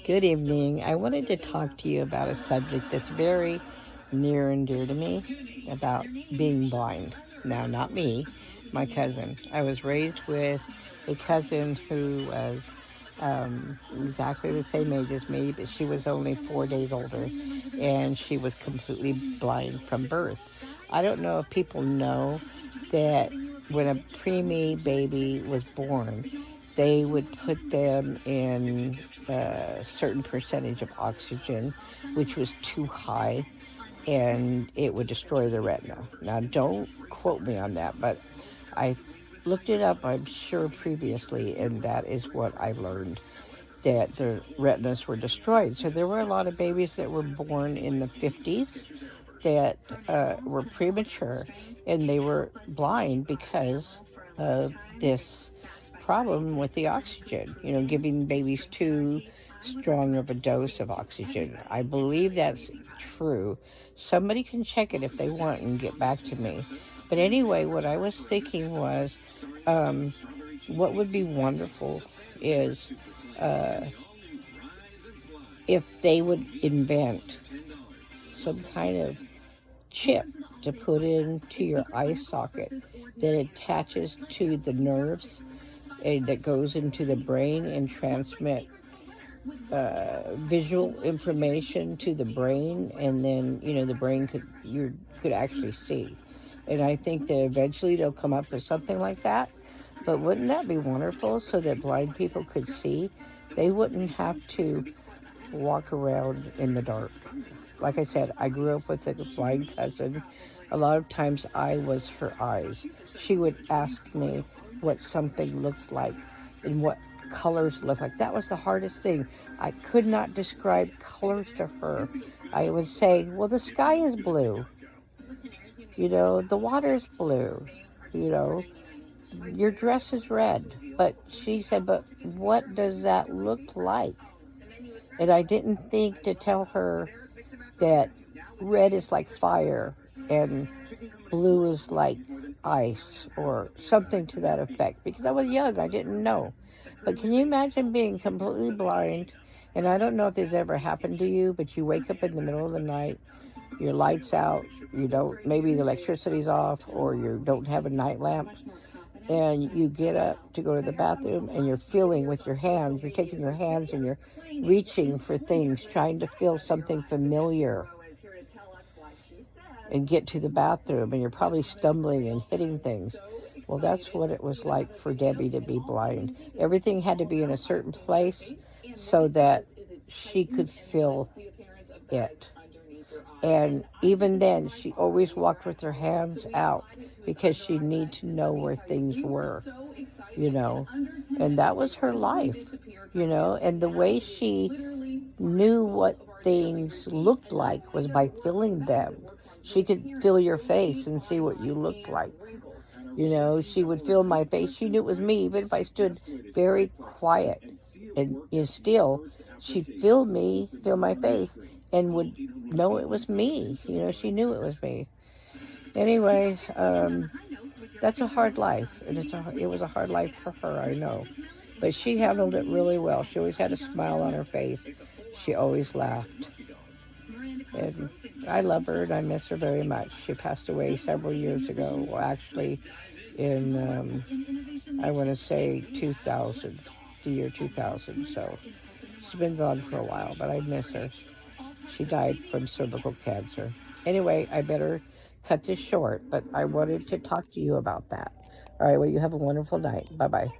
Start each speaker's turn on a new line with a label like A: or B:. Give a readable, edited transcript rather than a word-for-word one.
A: Good evening. I wanted to talk to you about a subject that's very near and dear to me about being blind. Now, not me, my cousin. I was raised with a cousin who was exactly the same age as me, but she was only 4 days older and she was completely blind from birth. I don't know if people know that when a preemie baby was born, they would put them in a certain percentage of oxygen, which was too high, and it would destroy the retina. Now, don't quote me on that, but I looked it up, I'm sure, previously, and that is what I learned, that the retinas were destroyed. So there were a lot of babies that were born in the 50s that were premature and they were blind because of this problem with the oxygen, giving babies too strong of a dose of oxygen. I believe that's true. Somebody can check it if they want and get back to me. But anyway, what I was thinking was um, what would be wonderful is uh, if they would invent some kind of chip to put into your eye socket that attaches to the nerves and that goes into the brain and transmit visual information to the brain, and then the brain could actually see. And I think that eventually they'll come up with something like that. But wouldn't that be wonderful, so that blind people could see? They wouldn't have to walk around in the dark. Like I said, I grew up with a blind cousin. A lot of times I was her eyes. She would ask me what something looked like and what colors looked like. That was the hardest thing. I could not describe colors to her. I would say, well, the sky is blue. The water is blue. You know, your dress is red. But she said, but what does that look like? And I didn't think to tell her that red is like fire and blue is like ice or something to that effect, because I was young, I didn't know. But can you imagine being completely blind? And I don't know if this ever happened to you, but you wake up in the middle of the night, your lights out, you don't, maybe the electricity's off, or you don't have a night lamp, and you get up to go to the bathroom and you're feeling with your hands, you're taking your hands and you're reaching for things, trying to feel something familiar and get to the bathroom, and you're probably stumbling and hitting things. Well, that's what it was like for Debbie to be blind. Everything had to be in a certain place so that she could feel it. And even then, she always walked with her hands out because she needed to know where things were, you know. And that was her life, And the way she knew what things looked like was by feeling them. She could feel your face and see what you looked like. She would feel my face. She knew it was me, even if I stood very quiet. And still, she'd feel me, feel my face, and would know it was me. She knew it was me. Anyway, that's a hard life. It was a hard life for her, I know. But she handled it really well. She always had a smile on her face. She always laughed. And I love her and I miss her very much. She passed away several years ago. Well, actually, in, I want to say 2000, the year 2000. So she's been gone for a while, but I miss her. She died from cervical cancer. Anyway, I better cut this short, but I wanted to talk to you about that. All right, well, you have a wonderful night. Bye bye.